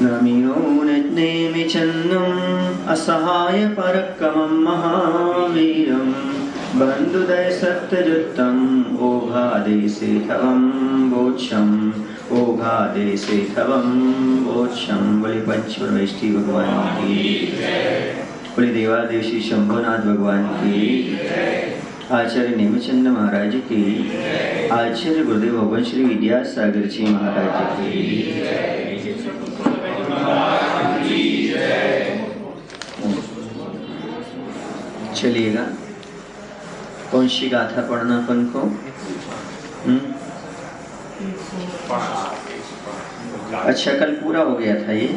नमीनो नेमि चन्दम् असहाय परक्रमं महावीरं बन्धुदय सत्यजुत्तम् ओघादेशे थवं बोक्षम् ओघादेशे थवं बोक्षम्। बोले पंचपरमेष्ठी भगवान की, बोले देवादेशी शंभुनाथ भगवान की, आचार्य नेमिचंद महाराज की, आचार्य गुरुदेव भगवान श्री विद्यासागर जी महाराज की। चलिएगा, कौन सी गाथा पढ़ना अपन को? अच्छा, कल पूरा हो गया था ये,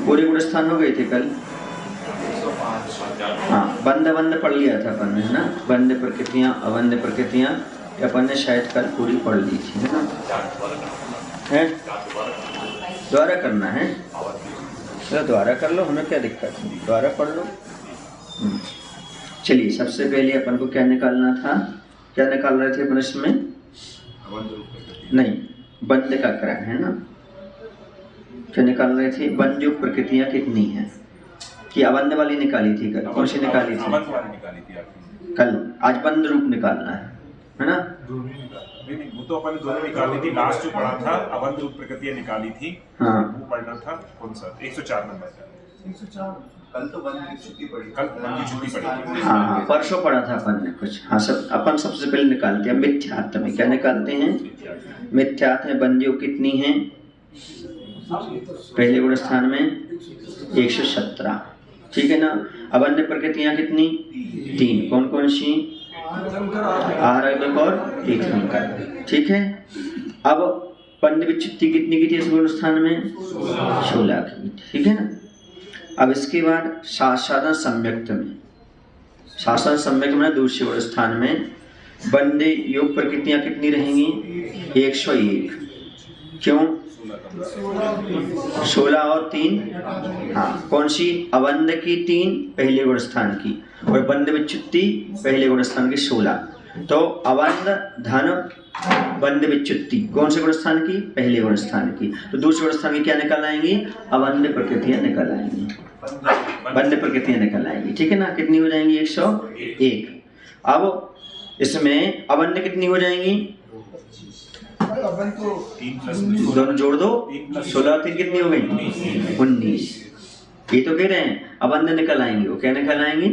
पूरे गुणस्थान हो गए थे कल। हाँ, बंद बंद पढ़ लिया था अपन ने, है ना। बंद प्रकृतियाँ अबंध प्रकृतियाँ अपन ने शायद कल पूरी पढ़ ली थी, है ना। है द्वारा करना है, तो द्वारा कर लो, हमें क्या दिक्कत है, द्वारा पढ़ लो। चलिए, सबसे पहले अपन को क्या निकालना था? क्या निकाल रहे थे अपन इसमें? नहीं, बंद का क्रम, है ना। क्या निकाल रहे थे? बंद जो प्रकृतियां कितनी हैं, कि अबंध वाली निकाली थी कल। कौन सी निकाली थी? कल। आज बंद रूप निकालना है ना। वो तो अपन दोनों निकाली थी, लास्ट जो पढ़ा था अबंध रूप प्रकृतियां निकाली थी। हाँ, वो पढ़ना था। कौन सा? 104 नंबर। 104। कल तो बंद की छुट्टी पड़ी, कल बंद की छुट्टी पड़ी। हाँ, परसों पढ़ा था अपन ने कुछ। हाँ, सब अपन सबसे पहले निकालते हैं मिथ्यात्व में। क्या निकालते हैं? मिथ्यात्व में बंदियों कितनी हैं? पहले गुण स्थान में 117, ठीक है ना। अबंध प्रकृतियां कितनी? 3। कौन कौन सी? आरक और तीर्थंकर, ठीक है। अब बंद विच्छित्ति कितनी की थी इस गुण स्थान में? 16 की, ठीक है ना। अब इसके बाद शासन सम्यक्त में, शासन सम्यक्त में दूसरे गुण स्थान में बंद योग प्रकृतियां कितनी रहेंगी? 101। क्यों? 16 और 3। हाँ, कौन सी? अबंध की 3 पहले गुण स्थान की, और बंद विच्छुत्ति पहले गुण स्थान की 16। तो अबंध धन बंद विच्छुत्ति कौन से गुण स्थान की? पहले गुण स्थान की। तो दूसरे गुण स्थान की क्या निकल आएंगी? अबंध प्रकृतियां निकल आएंगी, बंद प्रकृतियां निकल आएंगी, ठीक है ना। कितनी हो जाएंगी? 101। अब इसमें अबंध कितनी हो जाएंगी? दोनों जोड़ दो, 16 और 3 कितनी हो गई? 19। ये तो कह रहे हैं अबंध निकल आएंगे। वो क्या निकल आएंगी?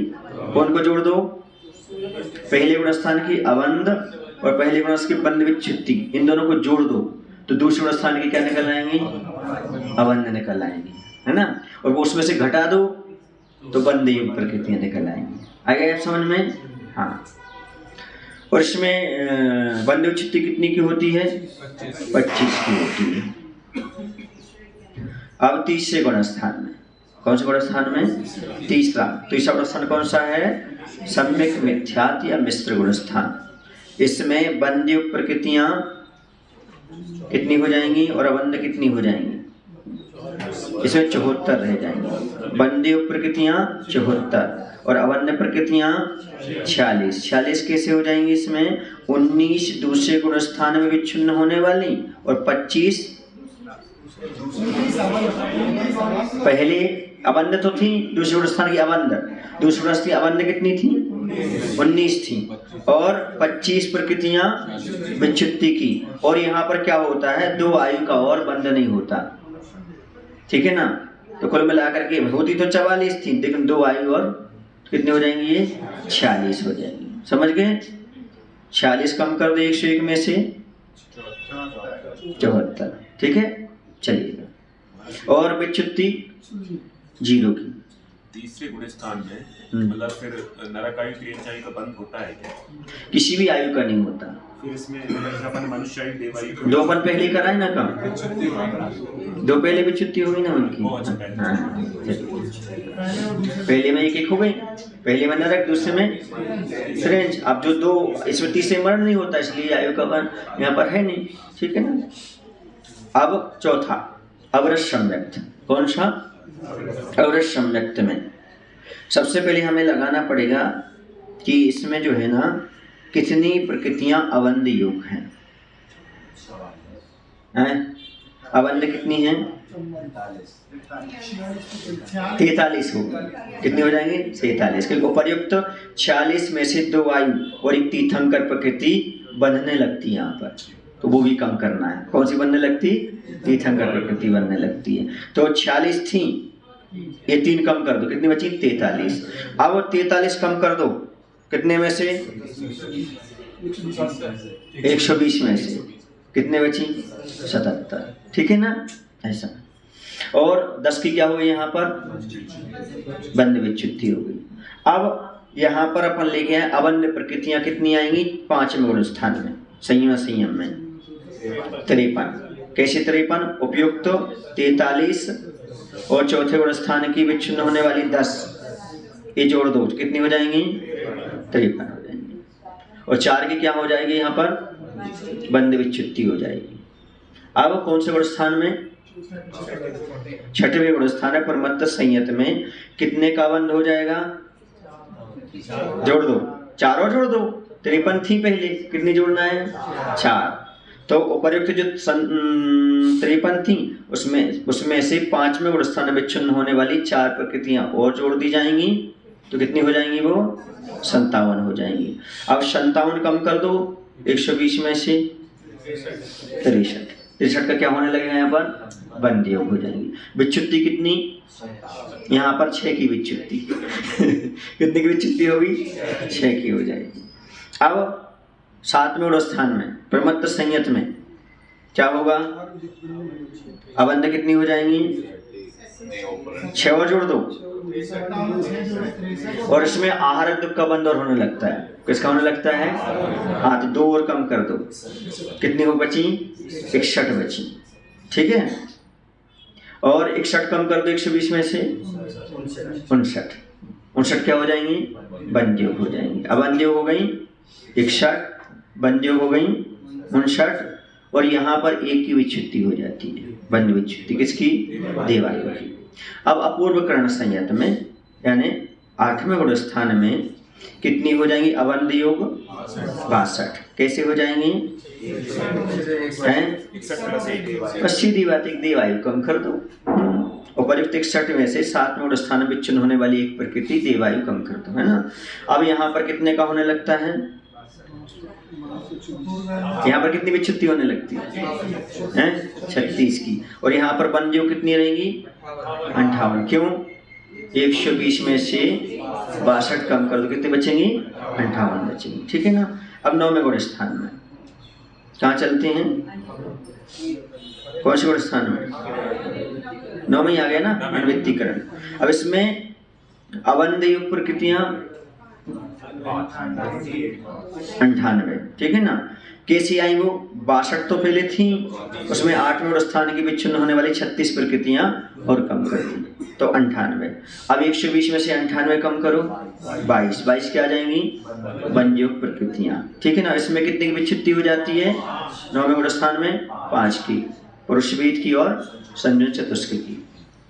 कौन को जोड़ दो? पहले गुण स्थान की अबंध और पहले गुण की बंद विच्छित्ति, इन दोनों को जोड़ दो तो दूसरे गुण स्थान की क्या निकल आएंगी? अबंध निकल आएंगी, है ना। और वो उसमें से घटा दो तो बंद योग प्रकृतियां निकल आएंगी। आ गया समझ में? हाँ। और इसमें बंद विच्छित्ति कितनी की होती है? 25 की होती है। अब तीसरे गुण स्थान में, कौन से गुण स्थान में? तीसरा गुण स्थान कौन सा है? सम्यक मिथ्यात् या मिश्र गुण स्थान। इसमें बंद योग प्रकृतियां कितनी हो जाएंगी और अबंध कितनी हो जाएंगी? इसमें 74 रह जाएंगी। बंद योग प्रकृतियां 74 और अबंध प्रकृतियां 46। 46 कैसे हो जाएंगी? इसमें 19 दूसरे गुण स्थान में विच्छिन्न होने वाली और 25 पहले अबंध तो थी, दूसरे गुण स्थान की अबंध, दूसरे गुण स्थान की अबंध कितनी थी? 19 थी और 25 प्रकृतियां विच्छित्ति की। और यहाँ पर क्या होता है? 2 आयु का और बंध नहीं होता, ठीक है ना। तो कुल मिलाकर के होती तो 44 थी, लेकिन 2 आयु और कितने हो जाएंगी? ये 46 हो जाएंगी। समझ गए? 46 कम कर दो 101 में से 74, ठीक है। चलिएगा। और विच्छित्ति 0 की। तीसरे गुण स्थान में मतलब फिर नरक आयु क्लेश आयु का बंद होता है क्या? किसी भी आयु का नहीं होता। फिर इसमें अपन मनुष्य आयु देव आयु 2 अपन पहले कराए ना काम, 2 पहले विच्छित्ति हुई ना उनकी। हाँ, पहले में 1-1 हो गई, पहले में नरक, दूसरे में श्रेष्ठ। अब जो 2 इसमें तीसरे मरण नहीं होता, इसलिए आयु का बन यहाँ पर है नहीं, ठीक है ना। अब चौथा अवरस सम्यक्त। कौन सा? अवरस सम्यक्त में सबसे पहले हमें लगाना पड़ेगा कि इसमें जो है ना कितनी प्रकृतियां अबंध योग हैं। अबंध कितनी है? 43 होगी। कितनी हो जाएंगे? 43। क्योंकि उपर्युक्त 46 में से 2 वायु और एक तीर्थंकर प्रकृति बंधने लगती है यहाँ पर, तो वो भी कम करना है। कौन सी बनने लगती? तीर्थंकर प्रकृति बनने लगती है। तो 46 थी, ये 3 कम कर दो, कितनी बची? 43। अब 43 कम कर दो, कितने में से? 120 में से कितने बची? 77। ठीक है ना, ऐसा। और 10 की क्या हो गई यहाँ पर? बंध विच्युति हो गई। अब यहाँ पर अपन लेके आए अबंध प्रकृतियां कितनी आएंगी? 5वें गुण स्थान में, संयम में 53। कैसे 53? उपयुक्त 43 और चौथे गुण स्थान की विच्छिन्न होने वाली 10, ये जोड़ दो, कितनी हो जाएंगी? 53 हो जाएंगी। और 4 की क्या हो जाएगी? यहाँ पर बंध विच्युति हो जाएगी। अब कौन से गुण स्थान में? 6वें गुण स्थान है परमत्त संयत में कितने का बंध हो जाएगा? जोड़ दो, 4 और जोड़ दो। 53 थी पहले, कितनी जोड़ना है? 4। तो उपर्युक्त जो 53 थी उसमें से 5वें गुण स्थान में विच्छिन्न होने वाली 4 प्रकृतियां और जोड़ दी जाएंगी, तो कितनी हो जाएंगी? वो 57 हो जाएंगी। अब 57 कम कर दो 120 में से 63 का क्या होने लगेगा? यहाँ पर बंध योग हो जाएंगी। विच्युति कितनी? यहाँ पर 6 की विच्युति कितनी की विच्युति होगी? 6 की हो जाएगी। अब 7वें गुण स्थान में प्रमत्त संयत में क्या होगा? अबंध कितनी हो जाएंगी? 6 और जोड़ दो। और इसमें आहार दुख का बंध और होने लगता है। किसका होने लगता है? हाँ, तो 2 और कम कर दो, कितनी हो बची? 61 बची। ठीक है। और 61 कम कर दो 120 में से 59 क्या हो जाएंगी? बंध योग हो जाएंगी। अबंध योग हो गई 61, बंध योग हो गई 59, और यहाँ पर 1 की विच्युति हो जाती है, बंध विच्युति। किसकी? देवायु की। अब अपूर्व कर्ण संयत में यानी 8वें गुण स्थान में कितनी हो जाएंगी? अबंध योग 62। कैसे हो जाएंगी? बस सीधी बात, एक देवायु कम कर दो। उपर्युक्त 61 में से 7वें गुण स्थान में विच्छिन्न होने वाली एक प्रकृति देवायु कम कर दो, है ना। अब यहाँ पर कितने का होने लगता है? यहाँ पर कितनी विच्छित्ति होने लगती है? 36 की। और यहाँ पर बंध योग कितनी रहेगी? 58। क्यों? 120 में से 62 कम कर दो, कितने बचेंगी? 58 बचेंगी। ठीक है ना। अब 9वें गुण स्थान में कहाँ चलते हैं? कौन से गुण स्थान में? 9 में ही आ गया ना, अन्वितीकरण। अब इसमें अबंध युग प्रकृतियां 98। ठीक है ना। कैसी आई वो? 62 तो पहले थी, उसमें 8वें गुण स्थान की विच्छिन्न होने वाली 36 प्रकृतियां और कम कर दी, तो 98। अब 120 में से 98 कम करो 22 क्या आ जाएंगी? बंध योग प्रकृतियां। ठीक है ना। इसमें कितनी की विच्छित्ति हो जाती है? 9वें गुण स्थान में 5 की, पुरुष वेद की और संयोजन चतुष्क की।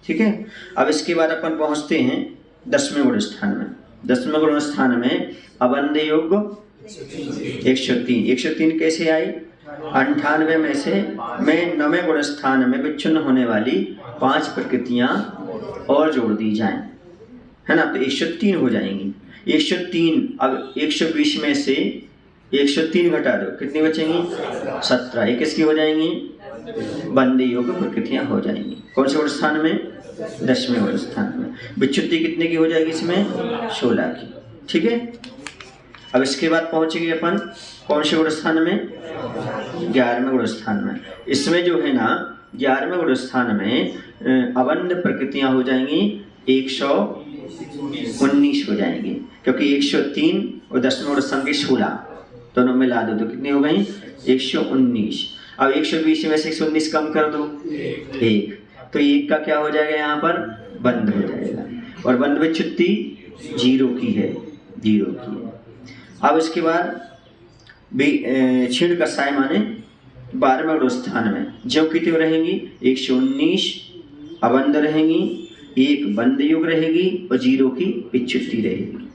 ठीक है। अब इसके बाद अपन पहुंचते हैं 10वें गुण स्थान में। 10वें गुण स्थान में अबंध योग 103। 103 कैसे आई? 98 में से 9वें गुण स्थान में विच्छिन्न होने वाली 5 प्रकृतियां और जोड़ दी जाएं, है ना, तो 103 हो जाएंगी। 103। अब 120 में से 103 घटा दो, कितनी बचेंगी? 17। ये किसकी हो जाएंगी? बंध योग प्रकृतियां हो जाएंगी। कौन से गुण स्थान में? 10वें गुण स्थान में। विच्छुत्ति कितने की हो जाएगी इसमें? 16 की। ठीक है। अब इसके बाद पहुंचेंगे अपन कौन से गुण स्थान में? 11वें गुण स्थान में। इसमें जो है ना 11वें गुण स्थान में अबंध प्रकृतियां हो जाएंगी 119 हो जाएंगी, क्योंकि 103 और 10वें गुण स्थान की 16 दोनों मिला दो तो कितनी हो गई? 119। अब 120 में से 119 कम कर दो 1, तो 1 का क्या हो जाएगा? यहाँ पर बंध हो जाएगा, और बंध विच्छुत्ति 0 की है, 0 की है। अब इसके बाद क्षीण कसाय माने 12वें गुण स्थान में जो कितनी रहेंगी? 119 अबंध रहेंगी, 1 बंध युग रहेगी और 0 की विच्छुत्ति रहेगी।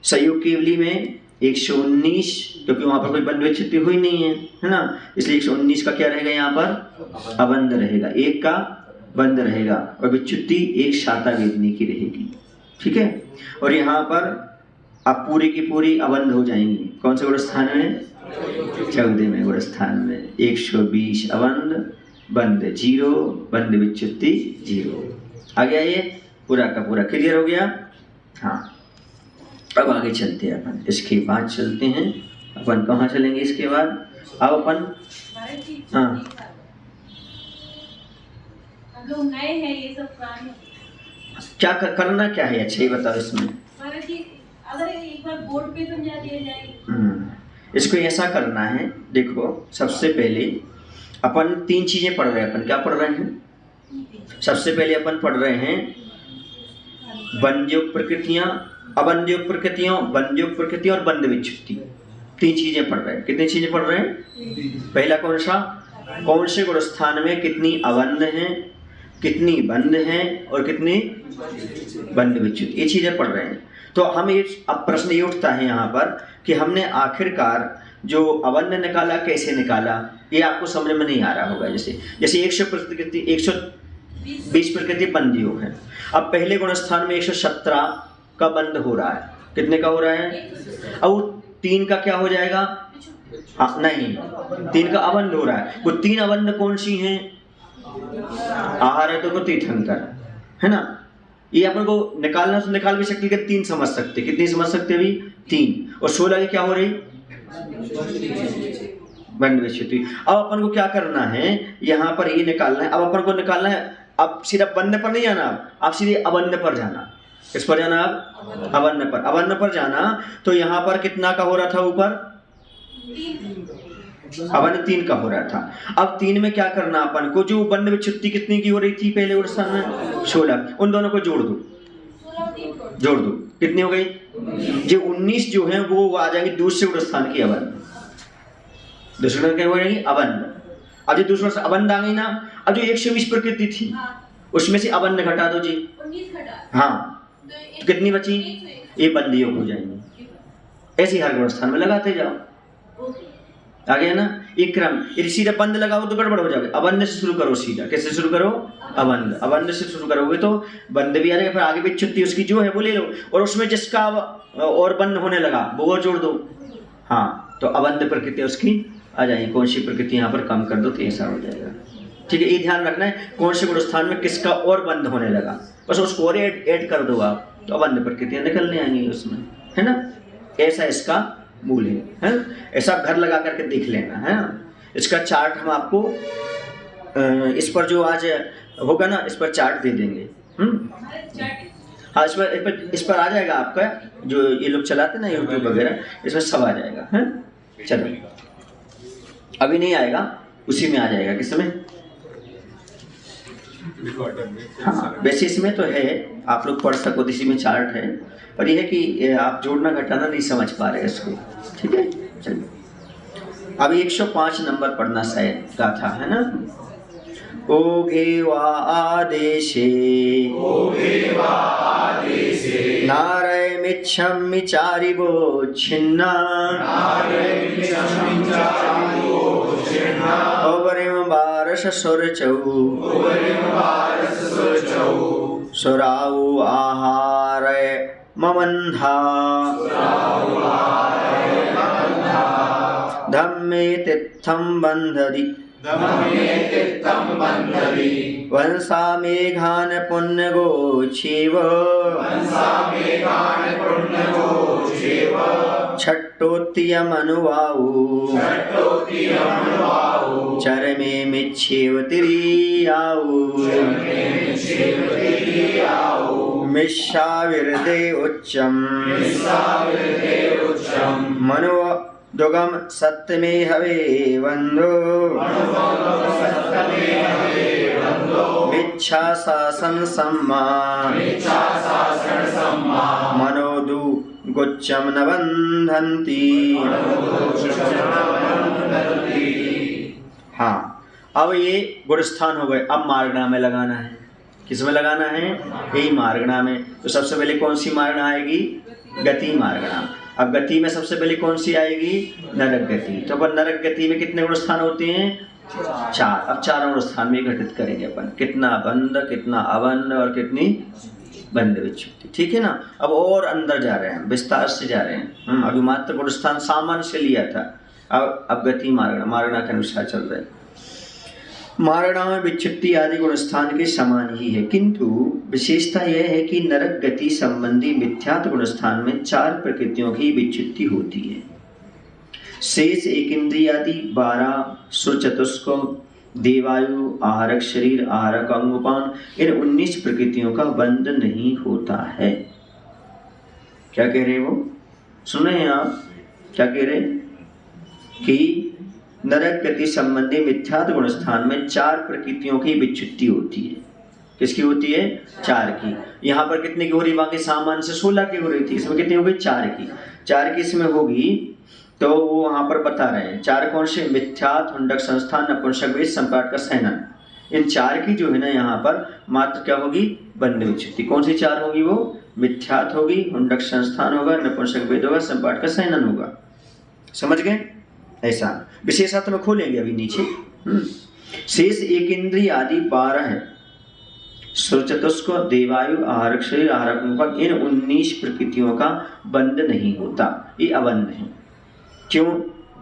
संयुग केवली में 119, क्योंकि वहां पर कोई बंध विच्छित्ति हुई नहीं है ना, इसलिए 119 का क्या रहेगा यहाँ पर अबंध रहेगा, एक का बंध रहेगा और विच्युति एक शाता वेदनी की रहेगी। ठीक है, और यहाँ पर अब पूरी की पूरी अबंध हो जाएंगी। कौन से गुण स्थान में? 14वें गुण स्थान में 120 अबंध, बंध 0, बंध विच्युति 0। आ गया ये पूरा का पूरा क्लियर हो गया। हाँ, अब आगे चलते हैं अपन। इसके बाद चलते हैं अपन, कहाँ चलेंगे इसके बाद? अब अपन हाँ हम लोग नए हैं, ये सब पुराने। क्या करना क्या है, अच्छा ही बताओ इसमें। अगर एक बार बोर्ड पे समझा दिया जाए। इसको ऐसा करना है, देखो सबसे पहले अपन 3 चीजें पढ़ रहे हैं। अपन क्या पढ़ रहे हैं? सबसे पहले अपन पढ़ रहे हैं बंधयुक्त प्रकृतियां, अबंधयुक्त प्रकृतियों, बंधयुक्त प्रकृतियां और बंध विच्युति। 3 चीजें पढ़ रहे हैं। कितनी चीजें पढ़ रहे हैं? पहला कौन सा? कौन से गुण स्थान में कितनी अबंध हैं, कितनी बंध हैं और कितनी बंध विच्युति, ये चीजें पढ़ रहे हैं। तो हम ये अब प्रश्न ये उठता है यहाँ पर कि हमने आखिरकार जो अबंध निकाला कैसे निकाला, ये आपको समझ में नहीं आ रहा होगा। जैसे 120 प्रकृति बंध योग है। अब पहले गुण स्थान में 117 का बंध हो रहा है। कितने का हो रहा है? अब 3 का क्या हो जाएगा? हाँ नहीं, 3 का अबंध हो रहा है। वो 3 अबंध कौन सी हैं? आहार है तो तीर्थंकर है ना, ये अपन को निकालना तो निकाल भी सकते, 3 समझ सकते। कितनी समझ सकते अभी? 3। और 16 की क्या हो रही? बंध विच्युति। अब अपन को क्या करना है, यहाँ पर ये निकालना है। अब अपन को निकालना है, अब सीधा बंध पर नहीं जाना, आप सीधे अबंध पर जाना। किस पर जाना? अब अबंध पर। अबंध पर जाना तो यहाँ पर कितना का हो रहा था ऊपर? अबंध 3 का हो रहा था। अब 3 में क्या करना अपन को? जो बंध विच्युति कितनी की हो रही थी पहले गुण स्थान में? 16। उन दोनों को जोड़ दो, जोड़ दो। कितनी हो गई? जो 19 जो है वो आ जाएंगे दूसरे गुण स्थान की अबंध। दूसरे गुण क्या हो जाएगी? अबंध। अब जो दूसरे से अबंध आ गई ना, अब जो 120 प्रकृति थी उसमें से अबंध घटा दो जी। 19 घटा। हाँ, तो कितनी बची? ये बंध योग हो जाएंगी। ऐसे हर गुण स्थान में लगाते जाओ। आ गया ना एक क्रम। यदि सीधा बंध लगाओ तो गड़बड़ हो जाएगा। अबंध से शुरू करो सीधा। कैसे शुरू करो? अबंध। अबंध से शुरू करोगे तो बंध भी आ जाएगा, फिर आगे विच्युति उसकी जो है वो ले लो, और उसमें जिसका और बंध होने लगा वो और जोड़ दो। हाँ, तो अबंध प्रकृति उसकी आ जाएगी। कौन सी प्रकृति यहाँ पर कम कर दो तो ऐसा हो जाएगा। ठीक है, ये ध्यान रखना है कौन से गुण स्थान में किसका और बंध होने लगा, बस उसको और ऐड कर दो आप, तो अबंध प्रकृतियां निकलने आएंगी उसमें, है ना। ऐसा इसका मूल है। ऐसा घर लगा करके देख लेना है। इसका चार्ट हम आपको इस पर जो आज होगा ना, इस पर चार्ट दे देंगे। हाँ, इस पर आ जाएगा आपका, जो ये लोग चलाते ना यूट्यूब वगैरह, इसमें सब आ जाएगा। है चलो, अभी नहीं आएगा, उसी में आ जाएगा। किसमें? हाँ, वैसे इसमें तो है, आप लोग पढ़ सको, इसी में चार्ट है, पर यह है कि आप जोड़ना घटाना नहीं समझ पा रहे इसको। ठीक है, चलिए अभी 105 नंबर पढ़ना शायद का था, है ना। ओघे वा आदेशे नारयमिच्छमि चारिवो छिन्ना ओवरिम वारस सुरचौ सुराउ आहारय ममन्धा धम्मे तित्थं बन्धति वंसा मेघान पुण्यगो छेव छट्टोत्तियमनुवाउ चरमे मिच्छेव तिरियाउ मिश्राविर्दे उच्चम मनो दुगम सत्यमे हवे बंधो मिच्छा शासन सम्मा मनोदु गुच्चम न बंधन्ति। हाँ, अब ये गुणस्थान हो गए। अब मार्गणा में लगाना है। किसमें लगाना है? यही मार्गणा में। तो सबसे पहले कौन सी मार्गणा आएगी? गति मार्गणा। अब गति में सबसे पहले कौन सी आएगी? नरक गति। तो अपन नरक गति में कितने गुण स्थान होते हैं? 4। अब 4 गुण स्थान में घटित करेंगे अपन, कितना बंध, कितना अबंध और कितनी बंध विच्छुत्ति। ठीक है ना। अब और अंदर जा रहे हैं, विस्तार से जा रहे हैं। अभी मात्र गुण स्थान सामान्य से लिया था, अब गति मारणा के अनुसार चल रहे हैं। मारणा में विच्छुत्ति आदि गुण स्थान के समान ही है, किंतु विशेषता यह है कि नरक गति संबंधी मिथ्यात्व गुण स्थान में 4 प्रकृतियों की विच्छुत्ति होती है। शेष एक इंद्रियादि 12 सुचतुष्क देवायु आहारक शरीर आहारक अंगोपान इन 19 प्रकृतियों का बंध नहीं होता है। क्या कह रहे वो? सुने हैं आप क्या कह रहे कि नरक गति संबंधी मिथ्यात्व गुण स्थान में 4 प्रकृतियों की विच्छुत्ति होती है। किसकी होती है? 4 की। यहाँ पर कितने की हो रही? बाकी सामान्य से 16 की हो रही थी, इसमें कितनी हो गई? 4 की। 4 की इसमें होगी तो वो वहाँ पर बता रहे हैं 4 कौन से? मिथ्यात्व, हुंडक संस्थान, नपुंसक वेश, संपाट का सहनन। इन 4 की जो है ना यहाँ पर मात्र क्या होगी? बंध विच्छुत्ति। कौन सी 4 होगी वो? मिथ्यात्व होगी, हुंडक संस्थान होगा, नपुंसक वेद होगा, संपाट का सहनन होगा। समझ गए? ऐसा विशेषार्थ में खोलेंगे अभी नीचे। शेष एक इंद्रिय आदि 12 है, सुचतुष्क देवायु आहारक शरीर आहारक अंगोपान इन 19 प्रकृतियों का बंध नहीं होता, ये अबंध है। क्यों?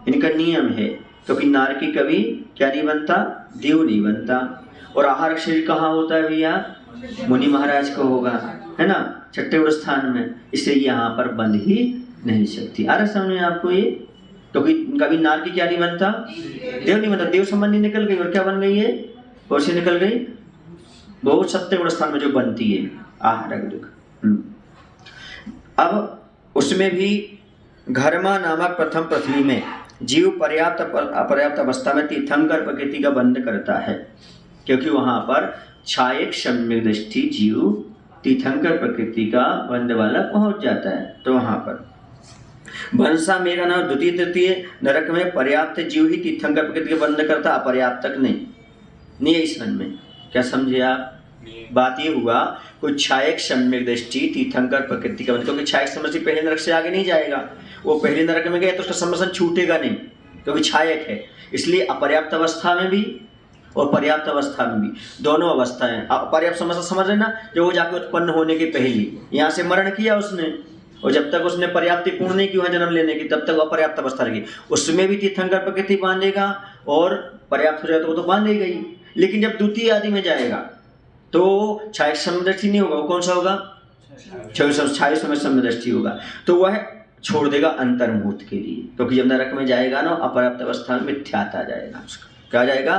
इनका नियम है, क्योंकि नार की कभी क्या नहीं बनता? देव नहीं बनता। और आहारक शरीर कहाँ होता है भैया? मुनि महाराज को होगा, है ना, 6ठे स्थान में, इसलिए यहाँ पर बंध ही नहीं सकती। आ रहा समझ में आपको ये? क्योंकि कभी नार की क्या नहीं बनता? देव नहीं बनता। देव संबंधी निकल गई और क्या बन गई है? कौन सी निकल गई? बहुत 7 गुण स्थान में जो बनती है आहारक दुख। अब उसमें भी घरमा नामक प्रथम पृथ्वी में जीव पर्याप्त अपर्याप्त अवस्था में तीर्थंकर प्रकृति का बंध करता है, क्योंकि वहां पर छायक सम्यक दृष्टि जीव तीर्थंकर प्रकृति का बंध वाला पहुंच जाता है। तो वहां पर भंसा मेघना द्वितीय तृतीय नरक में पर्याप्त जीव ही तीर्थंकर प्रकृति का बंध करता, अपर्याप्त तक नहीं है। इसमें में क्या समझे आप? बात ये हुआ कोई छायक सम्यक दृष्टि तीर्थंकर प्रकृति का बंध, क्योंकि छायक समझ पहले नरक से आगे नहीं जाएगा। वो पहले नरक में गया तो उसका संबंध छूटेगा नहीं, क्योंकि छायक है। इसलिए अपर्याप्त अवस्था में भी और पर्याप्त अवस्था में भी, दोनों अवस्थाएं। अपर्याप्त समस्या समझ रहे ना, जो वो जाके उत्पन्न होने के पहले यहाँ से मरण किया उसने, और जब तक उसने पर्याप्ति पूर्ण नहीं की वहाँ जन्म लेने की, तब तक अपर्याप्त अवस्था रहेगी। उसमें भी तीर्थंकर प्रकृति बांधेगा और पर्याप्त हो जाए तो वो तो बांधेगा ही। लेकिन जब द्वितीय आदि में जाएगा तो छायक समदृष्टि नहीं होगा। वो कौन सा होगा? छायक समदृष्टि होगा। तो वह छोड़ देगा अंतर्मुहूर्त के लिए, क्योंकि जब नरक में जाएगा ना अपर्याप्त अवस्था में मिथ्यात आ जाएगा उसका। क्या आ जाएगा?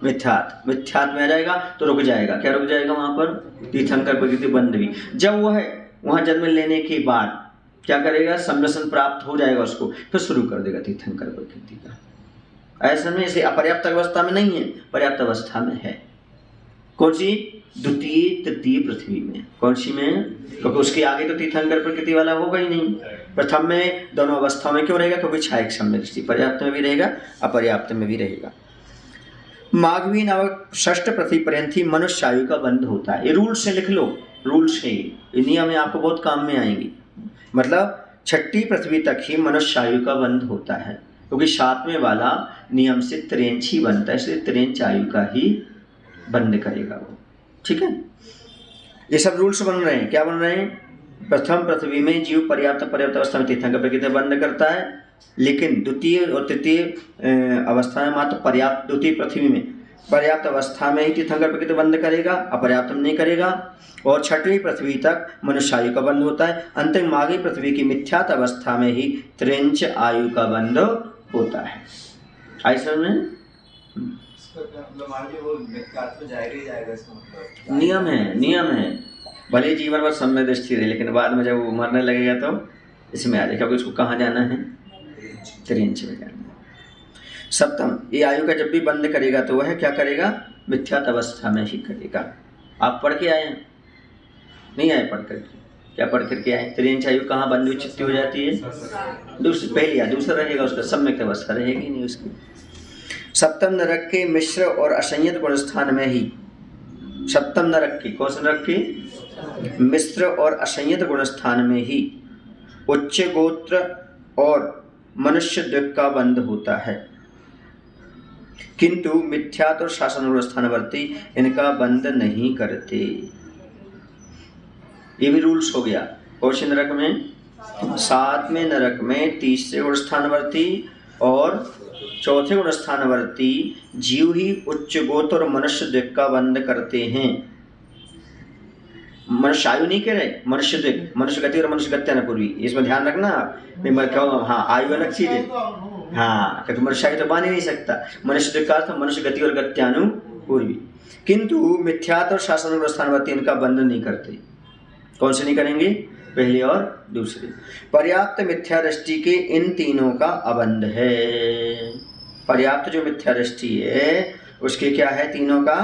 मिथ्यात में आ जाएगा तो रुक जाएगा। क्या रुक जाएगा? वहां पर तीर्थंकर प्रकृति बंध भी। जब वह वहां जन्म लेने के बाद क्या करेगा? संरक्षण प्राप्त हो जाएगा उसको, फिर शुरू कर देगा तीर्थंकर प्रकृति का। ऐसा में इसे अपर्याप्त अवस्था में नहीं है, पर्याप्त अवस्था में है। कौन सी? द्वितीय तृतीय पृथ्वी में। कौन सी में? क्योंकि उसके आगे तो तीर्थंकर प्रकृति वाला होगा ही नहीं। प्रथम में दोनों अवस्थाओं में क्यों रहेगा? क्योंकि छायक सम्यक दृष्टि पर्याप्त में भी रहेगा, अपर्याप्त में भी रहेगा। माघवी नामक 6 पृथ्वी पर्यंत ही मनुष्य आयु का बंध होता है। ये रूल से लिख लो, रूल से, ये नियम है, आपको बहुत काम में आएंगी। मतलब 6ठी पृथ्वी तक ही मनुष्य आयु का बंध होता है, क्योंकि 7वें वाला नियम से 3 ही बनता है, इसलिए 3 आयु का ही बंद करेगा वो। ठीक है, ये सब रूल्स बन रहे हैं। क्या बन रहे हैं? प्रथम पृथ्वी में जीव पर्याप्त अवस्था में तीर्थंकर प्रकृति बंद करता है, लेकिन द्वितीय और तृतीय अवस्था में मात्र पर्याप्त, द्वितीय पृथ्वी में पर्याप्त अवस्था में ही तीर्थंकर प्रकृति बंद करेगा, अपर्याप्त में नहीं करेगा। और 6वीं पृथ्वी तक मनुष्य आयु का बंध होता है। अंतिम माघी पृथ्वी की मिथ्यात अवस्था में ही 3 आयु का बंध होता है। ऐसा में नियम है। भले जीवन भर सम्यक दृष्टि रहे, लेकिन बाद में जब वो मरने लगेगा तो इसमें आ जाएगा, क्योंकि उसको कहाँ जाना है? 3 में जाना है। सप्तम, ये आयु का जब भी बंद करेगा तो वह क्या करेगा? मिथ्यात अवस्था में ही करेगा। आप पढ़ के आए? नहीं आए पढ़ करके? क्या पढ़ करके आए? 3 आयु कहाँ बंद विच्छित्ति हो जाती है? दूसरी, पहली या दूसरा रहेगा उसका, सम्यक अवस्था रहेगी नहीं उसकी। सप्तम नरक के मिश्र और असंयत गुण स्थान में ही, सप्तम नरक की, कौन से नरक की? मिश्र और असंयत गुण स्थान में ही उच्च गोत्र और मनुष्य द्विक का बंध होता है, किंतु मिथ्यात्व और शासन स्थानवर्ती इनका बंध नहीं करते। ये भी रूल्स हो गया। कौन से नरक में? 7वें नरक में तीसरे गुण स्थानवर्ती और चौथे गुण स्थानवर्ती जीव ही उच्च गोत्र और मनुष्य द्विक का बंध करते हैं। मनुष्य आयु नहीं कह रहे, मनुष्य द्विक, मनुष्य गति और मनुष्य गत्यानुपूर्वी, इसमें ध्यान रखना आप। मैं कहूँ हाँ आयु अलग चीज है, हाँ क्योंकि मनुष्य आयु तो बांध ही नहीं सकता। मनुष्य द्विक का अर्थ मनुष्य गति और गत्यानुपूर्वी, किंतु मिथ्यात्व और शासन और स्थानवर्ती इनका बंध नहीं करते। कौन से नहीं करेंगे? पहले और दूसरे। पर्याप्त मिथ्या दृष्टि के इन तीनों का अबंध है। पर्याप्त जो मिथ्या दृष्टि है उसके क्या है? तीनों का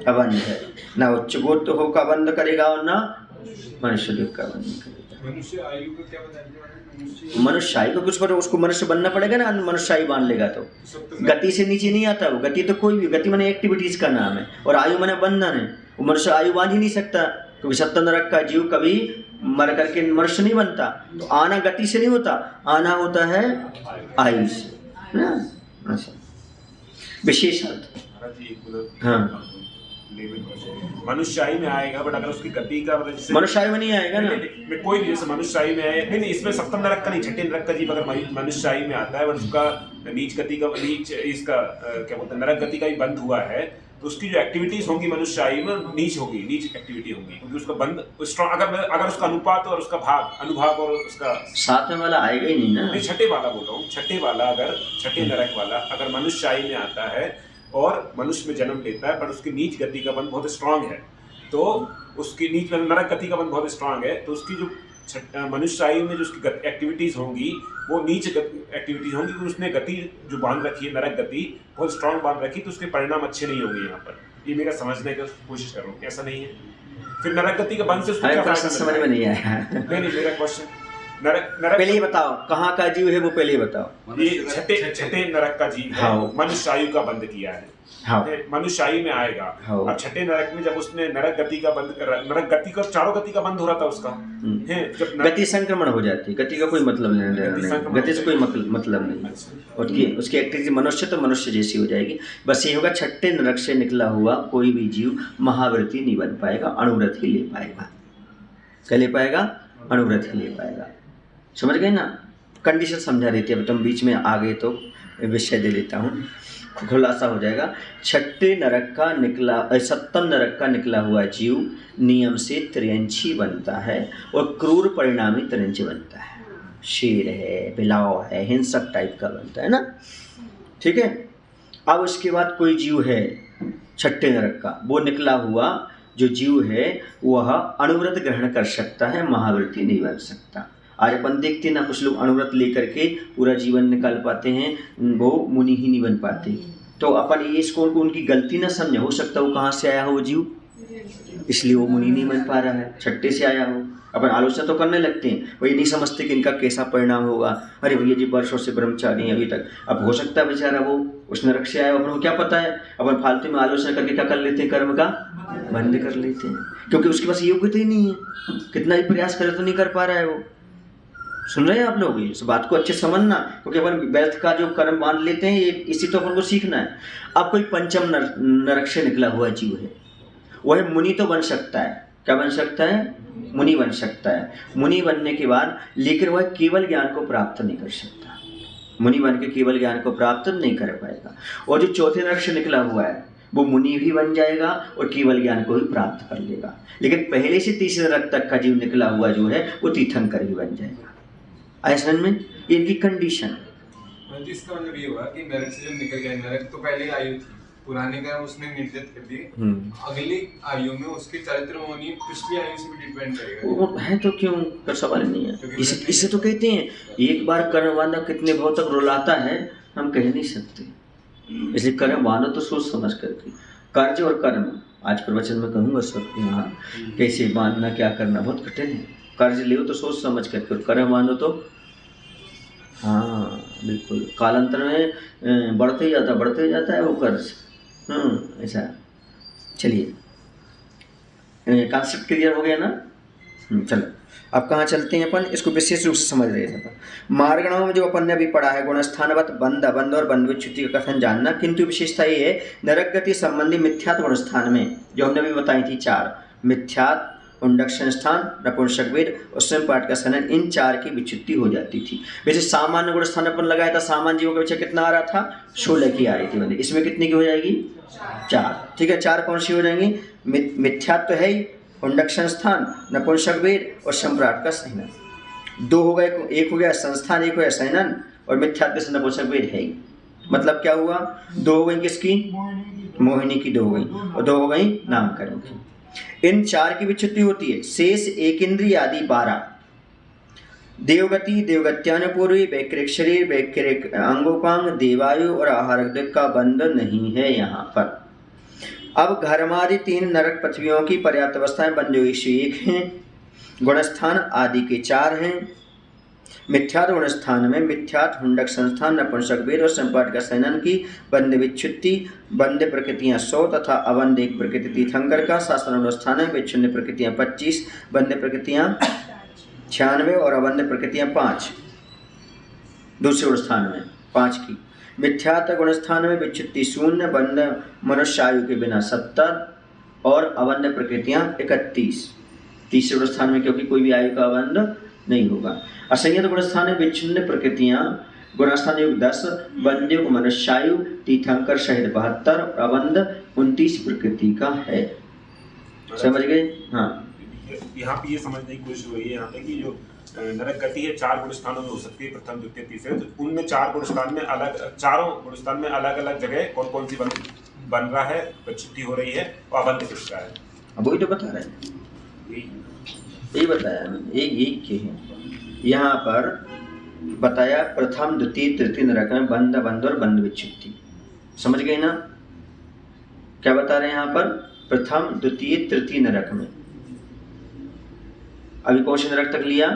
अबंध है। ना उच्च गोत्र हो का बंध करेगा और ना मनुष्य द्विक का बंध करेगा। मनुष्य आयु को क्या बताएंगे? मनुष्य आयु को कुछ पर उसको मनुष्य बनना पड़ेगा ना, मनुष्य आयु बांध लेगा तो गति से नीचे नहीं आता वो। गति तो कोई भी, गति माने एक्टिविटीज का नाम है, और आयु माने बंधन है। वो मनुष्य आयु बांध ही नहीं सकता, क्योंकि सप्तम नरक का जीव कभी मर करके मनुष्य नहीं बनता। तो आना गति से नहीं होता, आना होता है आयु से ना। अच्छा, विशेष अर्थ। हाँ, मनुष्य में आएगा, बट अगर उसकी गति का मतलब जैसे मनुष्य में नहीं आएगा ना। मैं कोई भी जैसे मनुष्य में आए, नहीं इसमें सप्तम नरक का नहीं, छठे नरक का जीव अगर मनुष्य में आता है, बट उसका नीच गति का, नीच इसका क्या बोलते हैं, नरक गति का ही बंद हुआ है, तो उसकी जो एक्टिविटीज होंगी मनुष्य में नीच होगी, नीच एक्टिविटी होगी, क्योंकि उसका बंद स्ट्रॉन्ग, अगर उसका अनुपात और उसका भाग, अनुभाग और उसका 7वें वाला आएगा ही नहीं ना। नहीं, छठे वाला बोल रहा हूँ। छठे वाला अगर छठे नरक वाला अगर मनुष्य में आता है और मनुष्य में जन्म लेता है, पर उसकी नीच गति का बंध बहुत स्ट्रांग है, तो उसकी नीच नरक गति का बंध बहुत स्ट्रांग है, तो उसकी जो मनुष्य आयु में जो उसकी एक्टिविटीज होंगी वो नीच एक्टिविटीज होंगी, क्योंकि उसने गति जो बांध रखी है, नरक गति बहुत स्ट्रांग बांध रखी, तो उसके परिणाम अच्छे नहीं होंगे। यहाँ पर ये मेरा समझने की कोशिश कर रहा हूँ, ऐसा नहीं है। फिर नरक गति का बंध से उसको क्या फायदा? समझ में नहीं आया। नहीं, मेरा क्वेश्चन नरक पहले ही बताओ कहाँ का जीव है वो, पहले ही बताओ। ये छठे नरक का जीव है, मनुष्य आयु का बंध किया है, मनुष्य आयु में आएगा। अब छठे नरक में जब उसने नरक गति का बंद, नरक गति का, चारों गति का बंद हो रहा था उसका, है जब गति संक्रमण हो जाती है, गति का कोई मतलब नहीं, गति से कोई मतलब नहीं। उसकी एक्टिविटी मनुष्य तो मनुष्य जैसी हो जाएगी। बस ये होगा छठे नरक से निकला हुआ कोई भी जीव महाव्रती नहीं बन पाएगा, अणुव्रत ही ले पाएगा। क्या ले पाएगा? अणुव्रत ही ले पाएगा। समझ गए ना? कंडीशन समझा देती है। अब तुम बीच में आ गए तो विषय दे देता हूँ, खुलासा हो जाएगा। छठे नरक का निकला, सप्तम नरक का निकला हुआ जीव नियम से त्रियंची बनता है और क्रूर परिणामी त्रियंची बनता है। शेर है, बिलाव है, हिंसक टाइप का बनता है ना। ठीक है। अब उसके बाद कोई जीव है छठे नरक का, वो निकला हुआ जो जीव है वह अणुव्रत ग्रहण कर सकता है, महाव्रती नहीं बन सकता। आज अपन देखते हैं ना, कुछ लोग अणुव्रत लेकर के पूरा जीवन निकाल पाते हैं, वो मुनि ही नहीं बन पाते। तो अपन ये इसको उनकी गलती ना समझे, हो सकता है वो कहाँ से आया हो वो जीव, इसलिए वो मुनि नहीं बन पा रहा है, छठे से आया हो। अपन आलोचना तो करने लगते हैं, वो ये नहीं समझते कि इनका कैसा परिणाम होगा। अरे भैया जी वर्षों से ब्रह्मचारी हैं अभी तक, अब हो सकता है बेचारा वो उस नरक से आया, अपन को क्या पता है। अपन फालतू में आलोचना करके क्या कर लेते हैं, कर्म का बंद कर लेते हैं, क्योंकि उसके पास योग्यता ही नहीं है। कितना भी प्रयास करे तो नहीं कर पा रहा है वो। सुन रहे हैं आप लोग? इस बात को अच्छे समझना, क्योंकि अपन व्यर्थ का जो कर्म मान लेते हैं ये इसी तो अपन को सीखना है। अब कोई पंचम नरक से निकला हुआ जीव है, वह मुनि तो बन सकता है। क्या बन सकता है? मुनि बन सकता है। मुनि बनने के बाद लेकिन वह केवल ज्ञान को प्राप्त नहीं कर सकता, मुनि बन के केवल ज्ञान को प्राप्त नहीं कर पाएगा। और जो चौथे नरक से निकला हुआ है वो मुनि भी बन जाएगा और केवल ज्ञान को भी प्राप्त कर लेगा। लेकिन पहले से तीसरे नरक तक का जीव निकला हुआ जो है वो तीर्थंकर भी बन जाएगा। ऐसा में इनकी कंडीशन। इसका मतलब ये हुआ कि नरक से जब निकल गया, नरक तो पहले आयु थी, पुराने कर्म उसने निर्जित कर दिए, अगली आयु में उसके चरित्र होनी पिछली आयु से भी डिपेंड करेगा। वो है तो क्यों, कर सवाल नहीं है। इसे तो कहते हैं एक बार कर्म वाला कितने भाव तक रुलाता है हम कह नहीं सकते। इसलिए कर्म वाला तो सोच समझ करके, कार्य और कर्म आज प्रवचन में कहूँगा सबको यहाँ कैसे मानना, क्या करना बहुत कठिन है। कर्ज ले तो सोच समझ करके, और कर्म मानो तो हाँ बिल्कुल कालांतर में बढ़ते ही जाता है वो कर्ज। ऐसा। चलिए कॉन्सेप्ट क्लियर हो गया ना? चलो अब कहाँ चलते हैं अपन, इसको विशेष रूप से समझ रहे थे अपन। मार्गणों में जो अपन ने अभी पढ़ा है गुणस्थानवत बंध अबंध और बंध विच्युति का कथन जानना, किंतु विशेषता ये है नरक गति संबंधी मिथ्यात्व गुणस्थान में जो हमने अभी बताई थी 4 मिथ्यात्व, उंडक्षण स्थान, नपुंसक वेद और स्वयं पाठ का सनन, इन 4 की विच्युति हो जाती थी। वैसे सामान्य गुण स्थान अपन लगाया था, सामान्य जीवों का विषय कितना आ रहा था 16 की आ रही थी, इसमें कितनी की हो जाएगी 4। ठीक है, 4 कौन सी हो जाएंगी, मिथ्यात्व है ही, उंडक्षण स्थान, नपुंसक वेद और सम्राट का सहनन। 2 हो गए, एक हो गया संस्थान, एक हो गया सहनन और मिथ्यात्व से नपुंसक वेद है ही। मतलब क्या हुआ, 2 हो गई किसकी, मोहिनी की 2 हो गई और 2 हो गई नामकरण की। इन 4 की विच्युति होती है। शेष एक इंद्रिय आदि 12 देवगति, देवगत्यानुपूर्वी, वैक्रिक शरीर, वैक्रिक अंगोपांग, देवायु और आहार का बंध नहीं है यहाँ पर। अब घर्मादि 3 नरक पृथ्वियों की पर्याप्त अवस्थाएं बंधे 101 हैं, गुणस्थान आदि के 4 हैं। मिथ्यात्व गुणस्थान में मिथ्यात्व, हुंडक संस्थान, नपुंसक वेद और संपाट का सहनन की बंध विच्युति, बंध प्रकृतियां 100 तथा अबंध 1 प्रकृति तीर्थंकर का। शास्त्र गुणस्थान में विच्छिन्न प्रकृतियां 25, बंध प्रकृतियां 96 और अबंध प्रकृतियां 5 दूसरे गुणस्थान में 5 की। मिथ्यात्व गुणस्थान में विच्युति 0, बंध मनुष्य आयु के बिना 70 और अबंध प्रकृतियां 31 तीसरे गुणस्थान में, क्योंकि कोई भी आयु का अबंध नहीं होगा। असंयत गुणस्थान में विच्छिन्न प्रकृतियां गुणस्थान योग 10, बंध योग मनुष्यायु तीर्थंकर सहित 72 और अबंध 29 प्रकृति का है। समझ गए? हाँ, यहाँ पे ये समझने की कोशिश हुई है यहाँ पे कि जो नरक गति है 4 गुणस्थानों में हो सकती है, प्रथम द्वितीय तीसरे, तो उनमें 4 गुणस्थान में चारों गुणस्थान में अलग अलग जगह कौन कौन सी बन रहा है, विच्युति हो रही है और अबंध किस रहा है। अब वही तो बता रहे हैं, यही बताया यही है यहाँ पर बताया। प्रथम द्वितीय तृतीय नरक में बंध अबंध और बंध विच्युति। समझ गए ना क्या बता रहे हैं यहाँ पर, प्रथम द्वितीय तृतीय नरक में। अभी कौन से नरक तक लिया,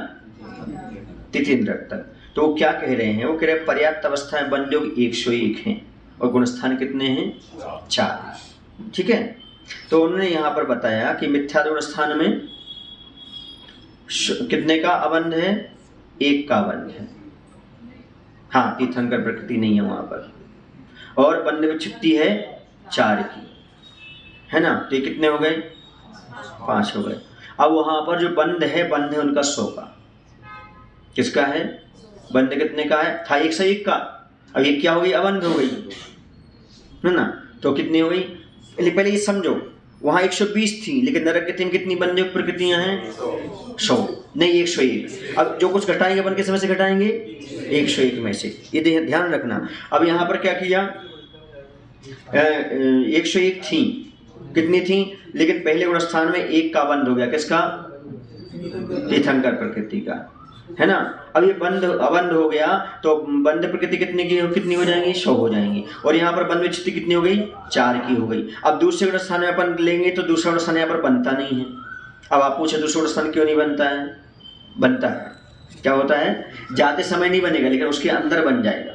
तृतीय नरक तक। तो वो क्या कह रहे हैं, वो कह रहे हैं पर्याप्त अवस्थाएं बंध योग 101 हैं और गुणस्थान कितने हैं 4। ठीक है, तो उन्होंने यहाँ पर बताया कि मिथ्या गुणस्थान में कितने का अबंध है, 1 का अबंध है। हाँ, तीर्थंकर प्रकृति नहीं है वहां पर, और बंध विच्युति है 4 की, है ना। तो ये कितने हो गए, 5 हो गए। अब वहां पर जो बंध है उनका 100 का। किसका है, बंध कितने का है, था 101 का, अब ये क्या हो गई, अबंध हो गई, है ना। तो कितनी हो गई, पहले ये समझो, वहां 120 थी, लेकिन नरक गति में कितनी बंध योग प्रकृतियां हैं, 100 नहीं 101। अब जो कुछ घटाएंगे अपन किस समय से घटाएंगे, 101 में से, ये ध्यान रखना। अब यहाँ पर क्या किया, 101 थी, कितनी थी, लेकिन पहले गुणस्थान में 1 का बंध हो गया, किसका, तीर्थंकर प्रकृति का, है ना। अब ये बंध अबंध हो गया, तो बंध प्रकृति कितनी हो जाएंगी, 100 हो जाएंगी। और यहाँ पर बंध विच्युति कितनी हो गई, 4 की हो गई। अब दूसरे गुणस्थान में अपन लेंगे तो दूसरा गुणस्थान यहाँ पर बनता नहीं है। अब आप पूछे दूसरा गुणस्थान क्यों नहीं बनता है, बनता है, क्या होता है, जाते समय नहीं बनेगा, लेकिन उसके अंदर बन जाएगा।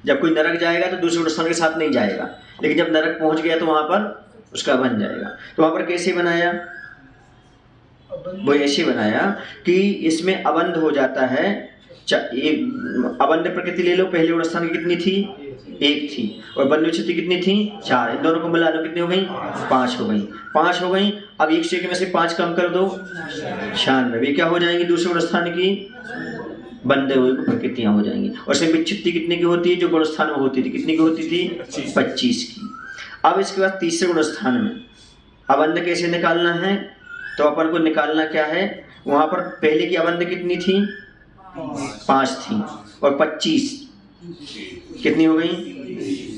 जब कोई नरक जाएगा तो दूसरे गुणस्थान के साथ नहीं जाएगा, लेकिन जब नरक पहुंच गया तो वहां पर उसका बन जाएगा। तो वहां पर कैसे बनाया, वो ऐसे बनाया कि इसमें अबंध हो जाता है, अबंध प्रकृति ले लो, पहले गुणस्थान की कितनी थी, 1 थी, और बंध विच्युति कितनी थी, 4। इन दोनों को मिला लो, कितनी हो गई, 5 हो गई, 5 हो गई। अब 101 में से 5 कम कर दो, 96। क्या हो जाएंगी, दूसरे गुणस्थान की बंधे हुए प्रकृतियां हो जाएंगी। और सिर्फ विच्युति कितने की होती है, जो गुणस्थान में होती थी, कितनी की होती थी, 25 की। अब इसके बाद तीसरे गुणस्थान में अबंध कैसे निकालना है, तो अपन को निकालना क्या है, वहां पर पहले की अबंध कितनी थी, 5 थी, और 25 कितनी हो गई,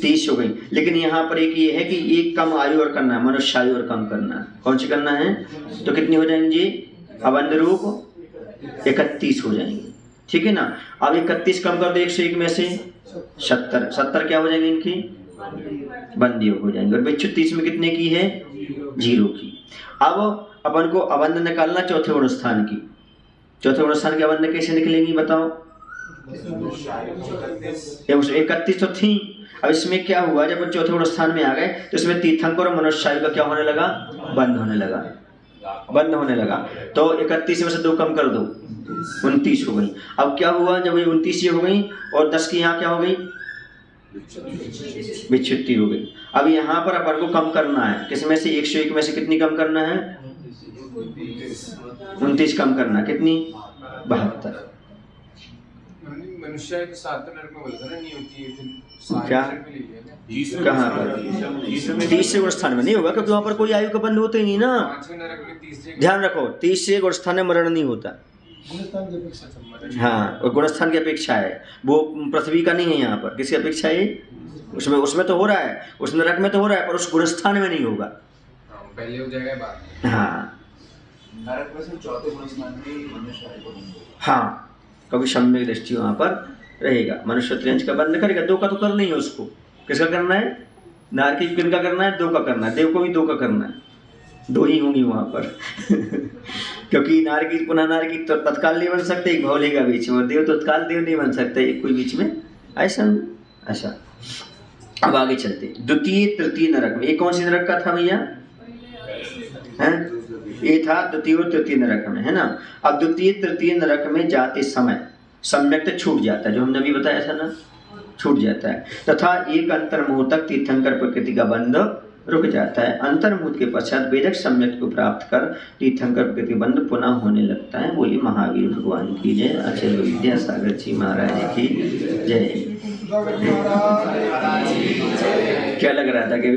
30 हो गई। लेकिन यहाँ पर एक ये है कि एक कम आयु और करना है, मनुष्य आयु और कम करना है। कौन सी करना है, तो कितनी हो जाएंगी, अबंध रूप 31 हो जाएंगी, ठीक है ना। अब 31 कम कर दो 101 में से, 70 क्या हो जाएंगे, इनकी बंध योग हो जाएंगे। और विच्युति इसमें कितने की है, 0 की। अब अपन को अबंध निकालना चौथे गुणस्थान की। चौथे गुणस्थान की अबंध कैसे निकलेंगी बताओ, 31 तो थी। अब इसमें क्या हुआ, जब चौथे गुणस्थान में आ गए तो इसमें तीर्थंकर और मनुष्य का क्या होने लगा, बंध होने लगा, बंद होने लगा। तो 31 में से 2 कम कर दो, 29 हो गई। अब क्या हुआ, जब ये 29 ये हो गई और 10 की यहाँ क्या हो गई, विच्छुत्ति हो गई। अब यहाँ पर अपन को कम करना है, किसमें से 101 में से कितनी कम करना है, 29 कम करना, कितनी, 72। मनुष्य के साथ तो नरक में बोला था ना, नहीं होती है फिर क्या? कहाँ पर? 30 से गुणस्थान में नहीं होगा, क्योंकि वहाँ पर कोई आयु का बंध होता ही नहीं ना। नरक में 30 से, ध्यान रखो, 30 से गुणस्थान में मरण नहीं होता। हाँ, और गुणस्थान की अपेक्षा है, वो पृथ्वी का नहीं है। यहाँ पर किसकी अपेक्षा है, उसमें तो हो रहा है, उस नरक में तो हो रहा है, पर उस गुणस्थान में नहीं होगा। पहले हो जाएगा बाद में। हाँ, नरक में से चौथे गुणस्थान में मनुष्य को बंद होगा। हाँ, कभी सम्यक दृष्टि वहाँ पर रहेगा। मनुष्य त्रिंश का बंद करेगा, 2 का तो करना ही है उसको। किसका करना है, नारकी किन का करना है, 2 का करना है। देव को भी 2 का करना है, 2 ही होंगी वहाँ पर क्योंकि नारकी पुनः नारकी तो तत्काल नहीं बन सकते, एक भाव लेगा बीच में, और देव तो तत्काल देव नहीं बन सकते, एक कोई बीच में, ऐसा। अब आगे चलते, द्वितीय तृतीय नरक में, ये कौन सी नरक का था भैया, हैं? ये था द्वितीय और तृतीय नरक में, है ना। अब द्वितीय तृतीय नरक में जाते समय सम्यक छूट जाता है, जो हमने अभी बताया था ना, छूट जाता है। तथा एक अंतर्मुहूर्त तक तीर्थंकर प्रकृति का बंध रुक जाता है। अंतर्मुहूर्त के पश्चात वेदक सम्यक को प्राप्त कर तीर्थंकर प्रकृति बंध पुनः होने लगता है। बोली महावीर भगवान की जय। अचल विद्यासागर जी महाराज की जय। क्या लग रहा था कि